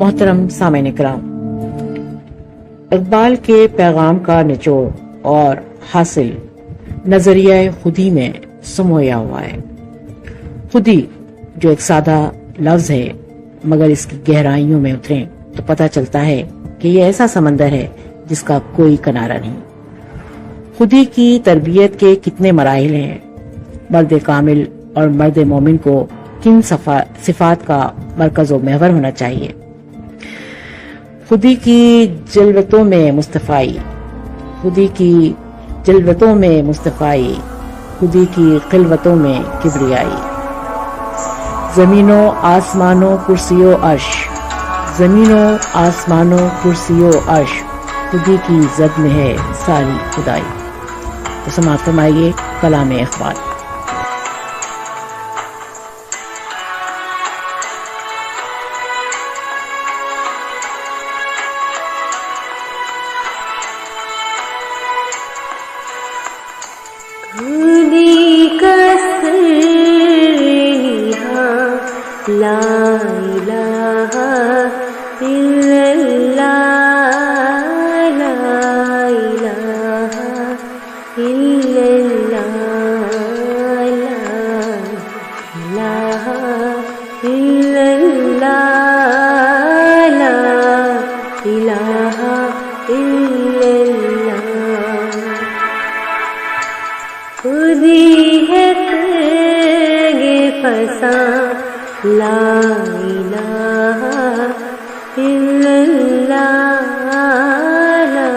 मोहतरम सामईन इकराम, इकबाल के पैगाम का निचोड़ और हासिल नजरिया खुदी में समोया हुआ है। खुदी जो एक सादा लफ्ज है, मगर इसकी गहराइयों में उतरें तो पता चलता है कि यह ऐसा समंदर है जिसका कोई किनारा नहीं। खुदी की तरबियत के कितने मराहिल हैं। मर्द कामिल और मर्द मोमिन को किन सिफात का मरकज़ व महवर होना चाहिए। खुदी की जलवतों में मुस्तफ़ाई, खुदी की जलवतों में मुस्तफ़ाई, खुदी की खिलवतों में किबरियाई। जमीनों आसमानों कुर्सियों अर्श, जमीनों आसमानों कुर्सियों अर्श, खुदी की जद में है सारी खुदाई। तो समाअत फरमाइए कलाम इकबाल। ला इलाहा इल्लल्लाह, ला इलाहा इल्लल्लाह, ला इलाहा इल्लल्लाह, ला इलाहा इल्लल्लाह। खुदी है तेगे फसा, ला इलाहा इल्लल्लाह, ला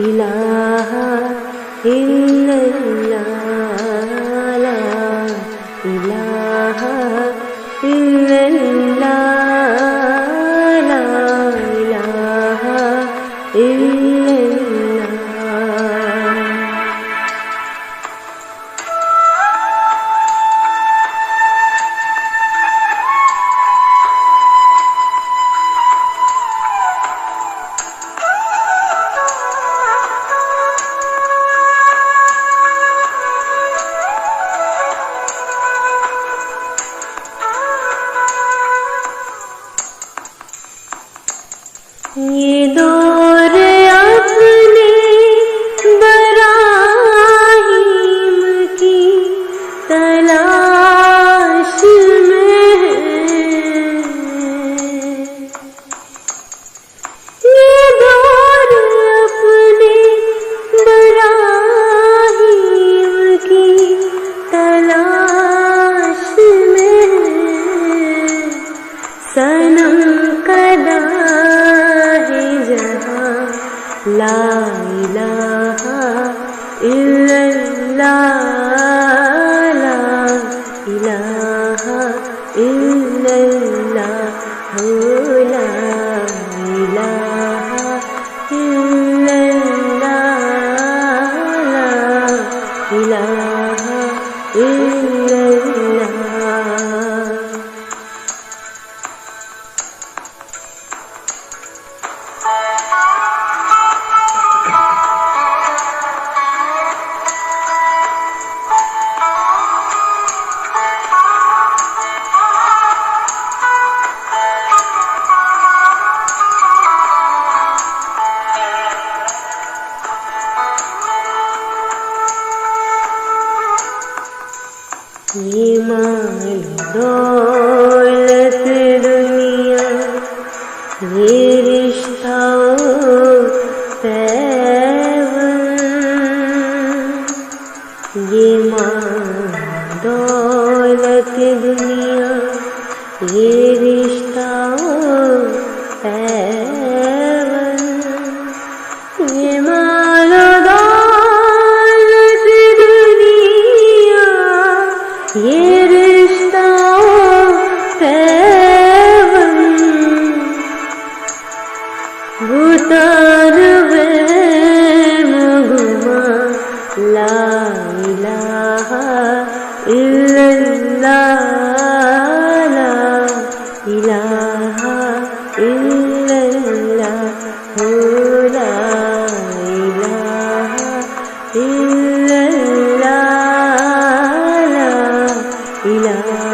इलाहा इल्लल्लाह, ला इलाहा इल्लल्लाह, ला इलाहा इल्लल्लाह। ये दौर अपने बराहीम की तलाश में है। ये दौर अपने बराहीम की तलाश में है। सनम कदा ला इलाहा इल्लल्लाह, ला इलाहा इल्लल्लाह, ला इलाहा इल्लल्लाह, ला इलाहा इल्लल्लाह। ये माल दौलत दुनिया, ये रिश्ता पैवन। ये माल दौलत दुनिया, ये रिश्ता पैवन। ये माल दौलत दुनिया, ये रिश्ता पैवन। भूतान गुमा, ला इलाहा इल्लल्लाह, ला इलाहा इल्लल्लाह, ला इलाहा इल्लल्लाह, ला इलाहा